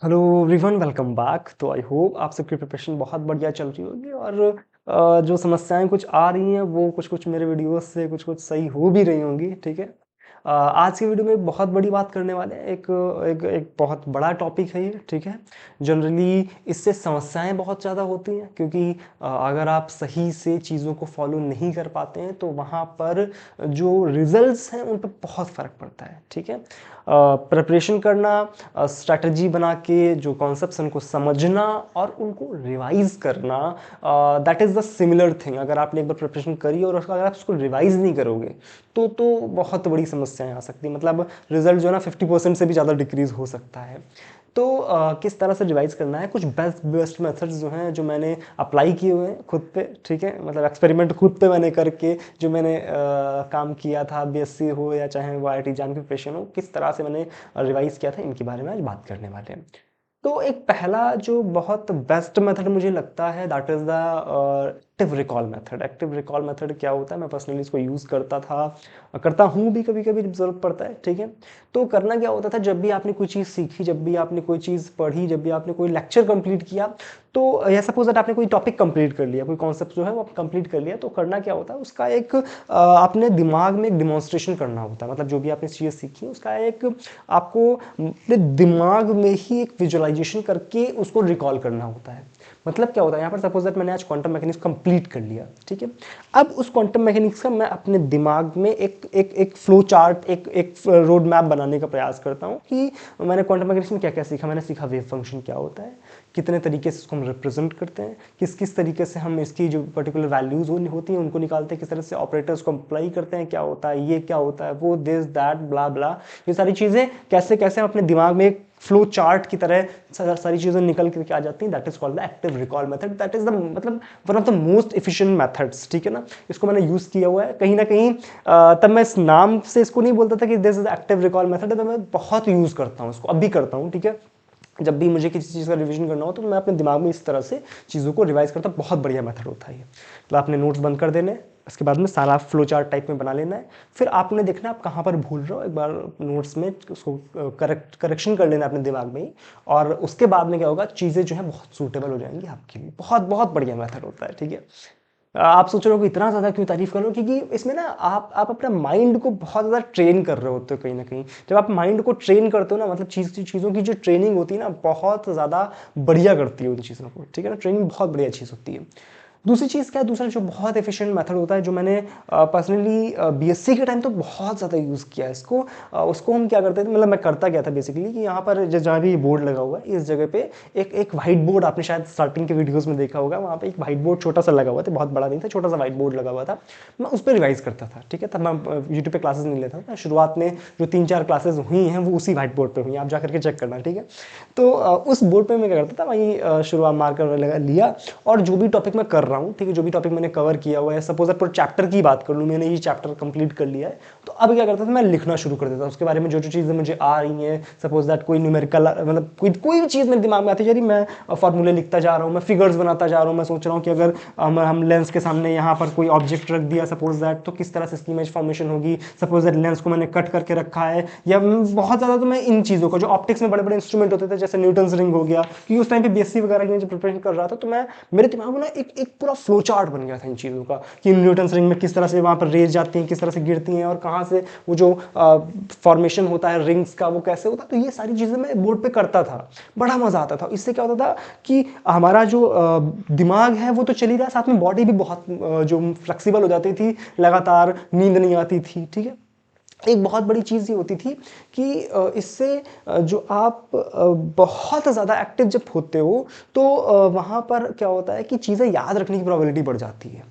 Hello everyone, welcome back. तो I hope आप सबकी प्रिपरेशन बहुत बढ़िया चल रही होगी और जो समस्याएं कुछ आ रही हैं वो कुछ कुछ मेरे वीडियोस से कुछ कुछ सही हो भी रही होंगी। ठीक है। आज की वीडियो में एक बहुत बड़ी बात करने वाले हैं। एक एक एक बहुत बड़ा टॉपिक है ये। ठीक है। जनरली इससे समस्याएं बहुत ज़्यादा होती हैं क्योंकि अगर आप सही से चीज़ों को फॉलो नहीं कर पाते हैं तो वहाँ पर जो रिजल्ट्स हैं उन पर बहुत फ़र्क पड़ता है। ठीक है। प्रिपरेशन करना, स्ट्रैटेजी बना के जो कॉन्सेप्ट्स उनको समझना और उनको रिवाइज करना, that is the similar thing. अगर आपने एक बार प्रिपरेशन करी और अगर आप उसको रिवाइज नहीं करोगे तो बहुत बड़ी समस्याएं आ सकती हैं। मतलब रिजल्ट जो है ना 50% से भी ज़्यादा डिक्रीज हो सकता है। तो किस तरह से रिवाइज करना है, कुछ बेस्ट बेस्ट मेथड्स जो हैं जो मैंने अप्लाई किए हुए हैं खुद पे। ठीक है। मतलब एक्सपेरिमेंट खुद पे मैंने करके जो मैंने काम किया था, बीएससी हो या चाहे वो आईआईटी एग्जाम की प्रिपरेशन हो, किस तरह से मैंने रिवाइज किया था, इनके बारे में आज बात करने वाले हैं। तो एक पहला जो बहुत बेस्ट मेथड मुझे लगता है that is the active recall method. Active recall method क्या होता है, मैं पर्सनली इसको यूज़ करता था, करता हूँ भी, कभी कभी ज़रूरत पड़ता है। ठीक है। तो करना क्या होता था, जब भी आपने कोई चीज़ सीखी, जब भी आपने कोई चीज़ पढ़ी, जब भी आपने कोई लेक्चर कंप्लीट किया, तो या सपोज दैट आपने कोई टॉपिक कंप्लीट कर लिया, कोई कॉन्सेप्ट जो है वो आप कंप्लीट कर लिया, तो करना क्या होता है, उसका एक अपने दिमाग में एक डिमॉन्स्ट्रेशन करना होता है। मतलब जो भी आपने चीज़ सीखी उसका एक आपको अपने दिमाग में ही एक विजुअलाइजेशन करके उसको रिकॉल करना होता है। मतलब क्या होता है, यहाँ पर सपोज दैट मैंने आज क्वांटम मैकेनिक्स कंप्लीट कर लिया। ठीक है। अब उस क्वांटम मैकेनिक्स का मैं अपने दिमाग में एक एक एक फ्लो चार्ट, एक एक रोड मैप बनाने का प्रयास करता हूँ कि मैंने क्वांटम मैकेनिक्स में क्या क्या सीखा। मैंने सीखा वेव फंक्शन क्या होता है, कितने तरीके से इसको हम रिप्रेजेंट करते हैं, किस किस तरीके से हम इसकी जो पर्टिकुलर वैल्यूज होती हैं उनको निकालते हैं, किस तरह से ऑपरेटर्स को अप्लाई करते हैं, क्या होता है ये, क्या होता है वो, दिस दैट ब्ला ब्ला, ये सारी चीज़ें कैसे कैसे हम अपने दिमाग में एक फ्लो चार्ट की तरह सारी चीज़ें निकल करके आ जाती हैं। That is called the active recall method. That is the मतलब one of the most efficient methods. ठीक है ना। इसको मैंने यूज़ किया हुआ है कहीं ना कहीं। तब मैं इस नाम से इसको नहीं बोलता था कि this is the active recall method, तो मैं बहुत यूज़ करता हूँ इसको, अब भी करता हूँ। ठीक है। जब भी मुझे किसी चीज़ का रिवीजन करना हो तो मैं अपने दिमाग में इस तरह से चीज़ों को रिवाइज करता हूँ। बहुत बढ़िया मेथड होता है ये। तो आपने नोट्स बंद कर देने, इसके बाद में सारा फ्लो चार्ट टाइप में बना लेना है। फिर आपने देखना आप कहाँ पर भूल रहे हो, एक बार नोट्स में उसको करेक्शन कर लेना अपने दिमाग में ही। और उसके बाद में क्या होगा, चीज़ें जो है बहुत सूटेबल हो जाएंगी आपके लिए। बहुत बहुत बढ़िया मेथड होता है। ठीक है। आप सोच रहे हो कि इतना ज़्यादा क्यों तारीफ कर रहे हो, क्योंकि इसमें ना आप अपने माइंड को बहुत ज़्यादा ट्रेन कर रहे होते हो कहीं ना कहीं। जब आप माइंड को ट्रेन करते हो ना, मतलब चीज़ों की जो ट्रेनिंग होती है ना, बहुत ज़्यादा बढ़िया करती है उन चीज़ों को। ठीक है ना। ट्रेनिंग बहुत बढ़िया चीज़ होती है। दूसरी चीज़ क्या है, दूसरा जो बहुत एफिशिएंट मेथड होता है, जो मैंने पर्सनली बीएससी के टाइम तो बहुत ज़्यादा यूज़ किया है इसको। उसको हम क्या करते थे, मतलब मैं करता क्या था बेसिकली कि यहाँ पर जहाँ भी बोर्ड लगा हुआ है इस जगह पे एक एक वाइट बोर्ड, आपने शायद स्टार्टिंग के वीडियोस में देखा होगा, वहाँ पे एक वाइट बोर्ड छोटा सा लगा हुआ था, बहुत बड़ा नहीं था, छोटा सा वाइट बोर्ड लगा हुआ था। मैं उस पर रिवाइज करता था। ठीक है। तब मैं यूट्यूब पे क्लासेस नहीं लेता था। शुरुआत में जो 3-4 क्लासेस हुई हैं वो उसी वाइट बोर्ड पे हुई हैं, आप जा करके चेक करना। ठीक है। तो उस बोर्ड पे मैं क्या करता था, वहीं शुरुआत मार्कर लगा लिया और जो भी टॉपिक मैं कर रहा हूँ, ठीक है, जो भी टॉपिक मैंने कवर किया हुआ है, सपोज पूरे चैप्टर की बात कर लूँ, मैंने ये चैप्टर कंप्लीट कर लिया है, तो अब क्या करता था, मैं लिखना शुरू कर देता उसके बारे में, जो जो चीज़ें मुझे आ रही हैं। सपोज दैट कोई न्यूमेरिकल, मतलब कोई भी चीज़ मेरे दिमाग में आती है, मैं फॉर्मूले लिखता जा रहा हूँ, मैं फिगर्स बनाता जा रहा हूँ। मैं सोच रहा हूँ कि अगर हम लेंस के सामने यहाँ पर कोई ऑब्जेक्ट रख दिया सपोज दैट, तो किस तरह से इसकी इमेज फॉर्मेशन होगी। सपोज दैट लेंस को मैंने कट करके रखा है, या बहुत ज़्यादा तो मैं इन चीज़ों को, जो ऑप्टिक्स में बड़े बड़े इंस्ट्रूमेंट होते थे जैसे न्यूटन्स रिंग हो गया, क्योंकि उस टाइम पे बीएससी वगैरह की जब प्रिपरेशन कर रहा था, तो मैं मेरे दिमाग में ना एक एक पूरा फ्लो चार्ट बन गया था इन चीज़ों का, कि न्यूटन्स रिंग में किस तरह से वहाँ पर रेज जाती हैं, किस तरह से गिरती हैं, और कहाँ से वो जो फॉर्मेशन होता है रिंग्स का वो कैसे होता है। तो ये सारी चीज़ें मैं बोर्ड पे करता था, बड़ा मज़ा आता था। इससे क्या होता था कि हमारा जो दिमाग है वो तो चल ही रहा है, साथ में बॉडी भी बहुत जो फ्लेक्सिबल हो जाती थी, लगातार नींद नहीं आती थी। ठीक है। एक बहुत बड़ी चीज़ ये होती थी कि इससे जो आप बहुत ज़्यादा एक्टिव जब होते हो तो वहाँ पर क्या होता है कि चीज़ें याद रखने की प्रोबेबिलिटी बढ़ जाती है।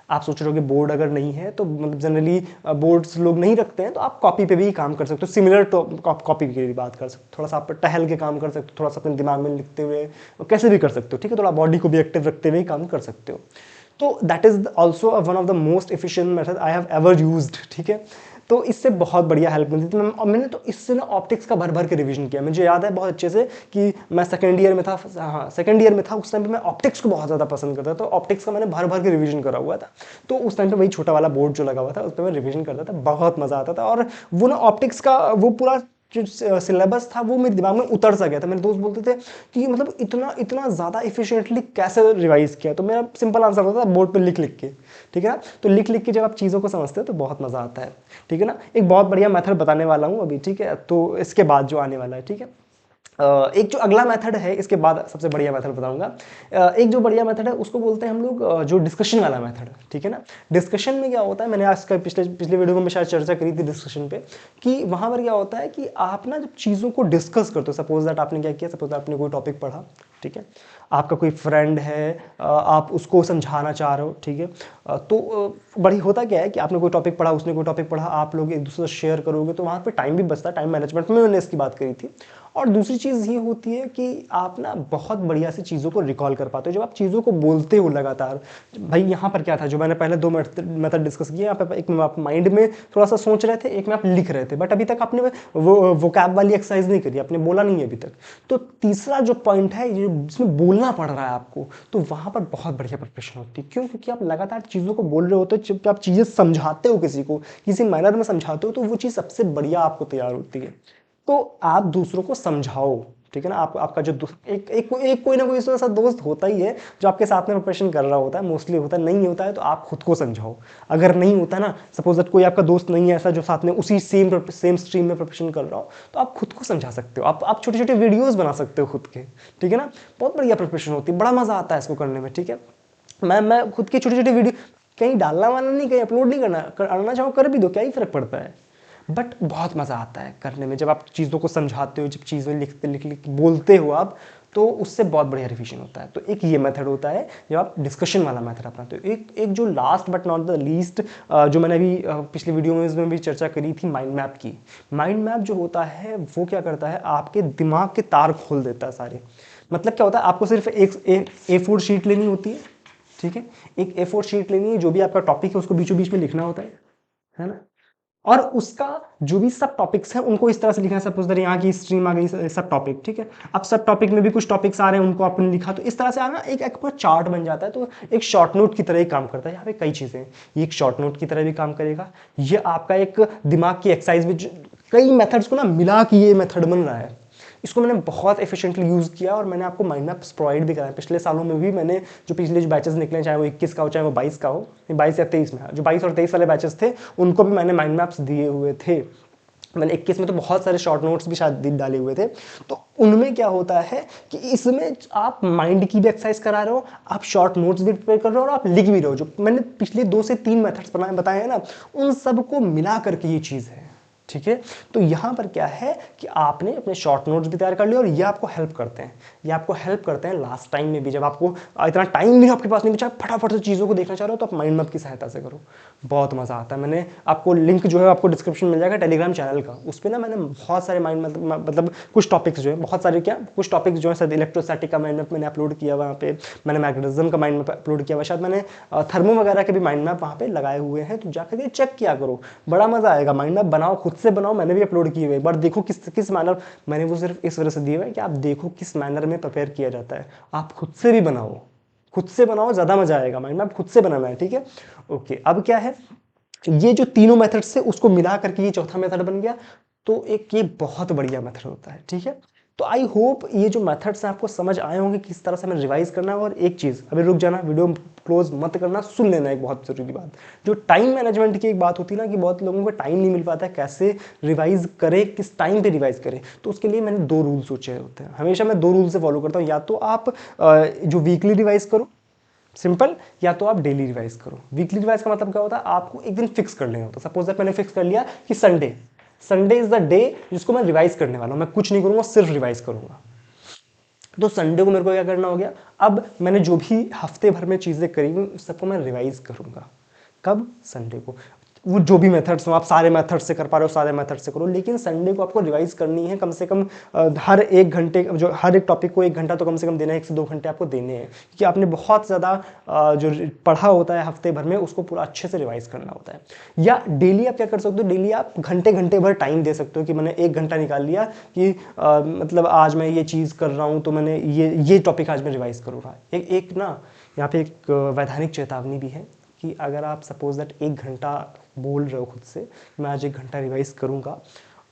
आप सोच रहे हो कि बोर्ड अगर नहीं है तो, मतलब जनरली बोर्ड्स लोग नहीं रखते हैं, तो आप कॉपी पे भी काम कर सकते हो। सिमिलर कॉपी की भी बात कर सकते हो, थोड़ा सा आप टहल के काम कर सकते हो, थोड़ा सा अपने दिमाग में लिखते हुए, कैसे भी कर सकते हो। ठीक है। थोड़ा बॉडी को भी एक्टिव रखते हुए काम कर सकते हो। तो that is also one of the most efficient method I have ever used. ठीक है। तो इससे बहुत बढ़िया हेल्प मिलती थी। मैंने तो इससे ना ऑप्टिक्स का भर भर के रिवीजन किया। मुझे याद है बहुत अच्छे से कि मैं सेकंड ईयर में था, हाँ सेकंड ईयर में था, उस टाइम पे मैं ऑप्टिक्स को बहुत ज़्यादा पसंद करता था, तो ऑप्टिक्स का मैंने भर भर के रिवीजन करा हुआ था। तो उस टाइम पे वही छोटा वाला बोर्ड जो लगा हुआ था उस पर मैं रिवीजन करता था, बहुत मज़ा आता था। और वो ना ऑप्टिक्स का वो पूरा जो सिलेबस था वो मेरे दिमाग में उतर सा गया था। मेरे दोस्त बोलते थे कि मतलब इतना इतना ज़्यादा इफिशिएंटली कैसे रिवाइज किया, तो मेरा सिंपल आंसर होता था बोर्ड पे लिख लिख के, ठीक है ना। तो लिख लिख के जब आप चीज़ों को समझते हो तो बहुत मज़ा आता है, ठीक है ना। एक बहुत बढ़िया मेथड बताने वाला हूँ अभी, ठीक है, तो इसके बाद जो आने वाला है, ठीक है। एक जो अगला मेथड है, इसके बाद सबसे बढ़िया मेथड बताऊंगा। एक जो बढ़िया मेथड है उसको बोलते हैं हम लोग जो डिस्कशन वाला मेथड, ठीक है ना। डिस्कशन में क्या होता है, मैंने आज का पिछले पिछले वीडियो में शायद चर्चा करी थी डिस्कशन पे, कि वहां पर क्या होता है कि आप ना जब चीज़ों को डिस्कस करते हो, सपोज दैट आपने क्या किया, सपोज आपने कोई टॉपिक पढ़ा, ठीक है, आपका कोई फ्रेंड है, आप उसको समझाना चाह रहे हो, ठीक है, तो बड़ी होता क्या है कि आपने कोई टॉपिक पढ़ा, उसने कोई टॉपिक पढ़ा, आप लोग एक दूसरे से शेयर करोगे तो वहाँ पे टाइम भी बचता है, टाइम मैनेजमेंट में मैंने इसकी बात करी थी। और दूसरी चीज़ ये होती है कि आप ना बहुत बढ़िया से चीज़ों को रिकॉल कर पाते हो जब आप चीज़ों को बोलते हो लगातार। भाई यहाँ पर क्या था, जो मैंने पहले दो मेथड डिस्कस किए, यहाँ पे एक में आप माइंड में थोड़ा सा सोच रहे थे, एक में आप लिख रहे थे, बट अभी तक आपने वो वोकैब वाली एक्सरसाइज नहीं करी, आपने बोला नहीं है अभी तक। तो तीसरा जो पॉइंट है ये जिसमें बोलना पड़ रहा है आपको, तो वहाँ पर बहुत बढ़िया प्रिपरेशन होती है। क्यों? क्योंकि आप लगातार चीज़ों को बोल रहे होते हो, जब आप चीज़ें समझाते हो किसी को, किसी मैनर में समझाते हो, तो वो चीज़ सबसे बढ़िया आपको तैयार होती है। तो आप दूसरों को समझाओ, ठीक है ना। आपका जो एक कोई ना कोई ऐसा दोस्त होता ही है जो आपके साथ में प्रिपरेशन कर रहा होता है, मोस्टली होता है। नहीं होता है तो आप खुद को समझाओ। अगर नहीं होता ना, सपोज दैट कोई आपका दोस्त नहीं है ऐसा जो साथ में उसी सेम स्ट्रीम में प्रिपरेशन कर रहा हो, तो आप खुद को समझा सकते हो, आप छोटे छोटे वीडियोज बना सकते हो खुद के, ठीक है ना। बहुत बढ़िया प्रिपरेशन होती है, बड़ा मजा आता है इसको करने में, ठीक है। मैं खुद की छोटी छोटी वीडियो कहीं डालना वाला नहीं, कहीं अपलोड नहीं करना चाहो कर भी दो, क्या ही फर्क पड़ता है। बट बहुत मज़ा आता है करने में, जब आप चीज़ों को समझाते हो, जब चीज़ें लिखते लिख लिख बोलते हो आप, तो उससे बहुत बढ़िया रिविजन होता है। तो एक ये मेथड होता है जब आप डिस्कशन वाला मेथड अपनाते हो। एक जो last but not the least, जो मैंने अभी पिछली वीडियो में इसमें भी चर्चा करी थी, माइंड मैप की। माइंड मैप जो होता है वो क्या करता है, आपके दिमाग के तार खोल देता है सारे। मतलब क्या होता है, आपको सिर्फ एक A4 शीट लेनी होती है, ठीक है। एक A4 शीट लेनी है, जो भी आपका टॉपिक है उसको बीचों बीच में लिखना होता है ना। और उसका जो भी सब टॉपिक्स हैं उनको इस तरह से लिखना है, सपोज यहाँ की स्ट्रीम आ गई सब टॉपिक, ठीक है। अब सब टॉपिक में भी कुछ टॉपिक्स आ रहे हैं, उनको आपने लिखा, तो इस तरह से आना एक पूरा चार्ट बन जाता है। तो एक शॉर्ट नोट की तरह ही काम करता है। यहाँ पे कई चीज़ें हैं, ये एक शॉर्ट नोट की तरह भी काम करेगा, ये आपका एक दिमाग की एक्सरसाइज में कई मेथड्स को ना मिला कि ये मेथड बन रहा है। इसको मैंने बहुत एफिशिएंटली यूज़ किया और मैंने आपको माइंड मैप्स प्रोवाइड भी कराया पिछले सालों में भी। मैंने जो पिछले जो बैचेस निकले, चाहे वो 21 का हो चाहे वो 22 का हो, 22 या 23 में, जो 22 और 23 वाले बैचेस थे उनको भी मैंने माइंड मैप्स दिए हुए थे। मैंने 21 में तो बहुत सारे शॉर्ट नोट्स भी शायद डाले हुए थे। तो उनमें क्या होता है कि इसमें आप माइंड की भी एक्सरसाइज करा रहे हो, आप शॉर्ट नोट्स भी प्रिपेयर कर रहे हो और आप लिख भी रहे हो। जो मैंने पिछले 2 से 3 मेथड्स बताए हैं ना, उन सबको मिला करके ये चीज़ है, ठीक है। तो यहां पर क्या है कि आपने अपने शॉर्ट नोट्स भी तैयार कर लिए और ये आपको हेल्प करते हैं, ये आपको हेल्प करते हैं लास्ट टाइम में भी, जब आपको इतना टाइम भी आपके पास नहीं बचा, फटाफट से चीज़ों को देखना चाह रहे हो, तो आप माइंड मैप की सहायता से करो, बहुत मज़ा आता है। मैंने आपको लिंक जो है आपको डिस्क्रिप्शन मिल जाएगा टेलीग्राम चैनल का, उस पर ना मैंने बहुत सारे माइंड मतलब कुछ टॉपिक्स जो है, बहुत सारे क्या कुछ टॉपिक्स जो है, इलेक्ट्रोस्टैटिक का माइंड मैप मैंने अपलोड किया वहाँ पे, मैंने मैग्नेटिज्म का माइंड मैप अपलोड किया हुआ, शायद मैंने थर्मो वगैरह के भी माइंड मैप वहाँ पे लगाए हुए हैं, तो जाकर के चेक किया करो, बड़ा मज़ा आएगा। माइंड मैप बनाओ, खुद से बनाओ, मैंने भी अपलोड किए हुए, एक बार देखो किस मैनर, मैंने वो सिर्फ इस वजह से दिए हुए हैं कि आप देखो किस मैनर में प्रिपेयर किया जाता है। आप खुद से भी बनाओ, खुद से बनाओ, ज़्यादा मजा आएगा। माइंड मैप खुद से बनाना है, ठीक है। ओके, अब क्या है, ये जो तीनों मेथड से उसको मिला करके ये चौथा मेथड बन गया, तो एक ये बहुत बढ़िया मेथड होता है, ठीक है। तो आई होप ये जो मेथड्स हैं आपको समझ आए होंगे किस तरह से हमें रिवाइज करना है। और एक चीज़, अभी रुक जाना, वीडियो क्लोज मत करना, सुन लेना एक बहुत जरूरी बात, जो टाइम मैनेजमेंट की एक बात होती है ना, कि बहुत लोगों को टाइम नहीं मिल पाता है कैसे रिवाइज करे, किस टाइम पे रिवाइज करें। तो उसके लिए मैंने 2 रूल सोचे होते हैं, हमेशा मैं 2 रूल से फॉलो करता हूँ। या तो आप जो वीकली रिवाइज करो, सिंपल, या तो आप डेली रिवाइज करो। वीकली रिवाइज का मतलब क्या होता है, आपको एक दिन फिक्स कर लेना होता है। सपोज दैट मैंने फिक्स कर लिया कि संडे इज द डे जिसको मैं रिवाइज करने वाला हूं, मैं कुछ नहीं करूंगा, सिर्फ रिवाइज करूंगा। तो संडे को मेरे को क्या करना हो गया, अब मैंने जो भी हफ्ते भर में चीजें करी उस सबको मैं रिवाइज करूंगा। कब? संडे को। वो जो भी मेथड्स हो, आप सारे मेथड से कर पा रहे हो सारे मेथड से करो, लेकिन संडे को आपको रिवाइज करनी है कम से कम हर एक घंटे, जो हर एक टॉपिक को 1 घंटा तो कम से कम देना है, 1 से 2 घंटे आपको देने हैं, क्योंकि आपने बहुत ज़्यादा जो पढ़ा होता है हफ्ते भर में उसको पूरा अच्छे से रिवाइज करना होता है। या डेली आप क्या कर सकते हो, डेली आप घंटे घंटे भर टाइम दे सकते हो कि मैंने 1 घंटा निकाल लिया कि मतलब आज मैं ये चीज़ कर रहा हूँ, तो मैंने ये टॉपिक आज मैं रिवाइज करूँगा। एक ना यहाँ पे एक वैधानिक चेतावनी भी है कि अगर आप सपोज दैट 1 घंटा बोल रहे हो खुद से, मैं आज 1 घंटा रिवाइज करूंगा,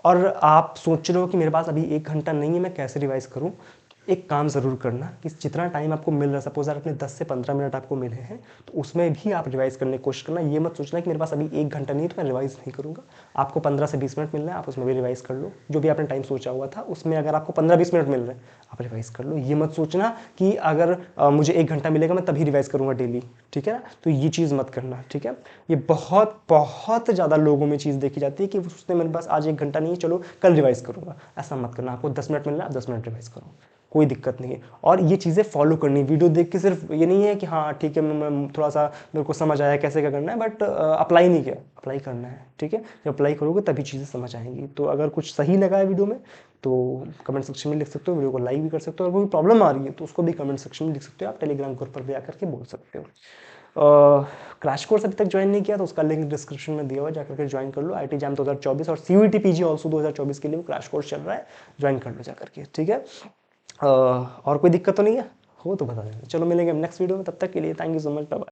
और आप सोच रहे हो कि मेरे पास अभी 1 घंटा नहीं है, मैं कैसे रिवाइज करूँ? एक काम ज़रूर करना कि जितना टाइम आपको मिल रहा है, सपोज़ आपने 10 से 15 मिनट आपको मिले हैं, तो उसमें भी आप रिवाइज करने की कोशिश करना। ये मत सोचना कि मेरे पास अभी 1 घंटा नहीं है तो मैं रिवाइज नहीं करूँगा। आपको 15 से 20 मिनट मिल रहे हैं, आप उसमें भी रिवाइज कर लो। जो भी आपने टाइम सोचा हुआ था उसमें अगर आपको 15-20 मिनट मिल रहे हैं, आप रिवाइज कर लो। ये मत सोचना कि अगर मुझे 1 घंटा मिलेगा मैं तभी रिवाइज करूँगा डेली, ठीक है ना? तो ये चीज़ मत करना, ठीक है? ये बहुत बहुत ज़्यादा लोगों में चीज़ देखी जाती है कि वो सोचते हैं मेरे पास आज 1 घंटा नहीं है, चलो कल रिवाइज करूँगा। ऐसा मत करना। आपको 10 मिनट मिल रहा है, आप 10 मिनट रिवाइज करो, कोई दिक्कत नहीं है। और ये चीज़ें फॉलो करनी, वीडियो देख के सिर्फ ये नहीं है कि हाँ ठीक है मैं थोड़ा सा मेरे को समझ आया कैसे क्या करना है, बट अप्लाई नहीं किया, अप्लाई करना है, ठीक है? जब अप्लाई करोगे तभी चीज़ें समझ आएंगी। तो अगर कुछ सही लगा है वीडियो में तो कमेंट सेक्शन में लिख सकते हो, वीडियो को लाइक भी कर सकते हो। अगर कोई प्रॉब्लम आ रही है तो उसको भी कमेंट सेक्शन में लिख सकते हो, आप टेलीग्राम ग्रुप पर भी आकर के बोल सकते हो। क्रैश कोर्स अभी तक ज्वाइन नहीं किया तो उसका लिंक डिस्क्रिप्शन में दिया हुआ है, जाकर के ज्वाइन कर लो। आईटी जैम 2024 और सीयूईटी पीजी ऑल्सो 2024 के लिए क्रैश कोर्स चल रहा है, ज्वाइन कर लो जाकर के, ठीक है? और कोई दिक्कत तो नहीं है? हो तो बता देना। चलो मिलेंगे नेक्स्ट वीडियो में, तब तक के लिए thank you so much, bye bye.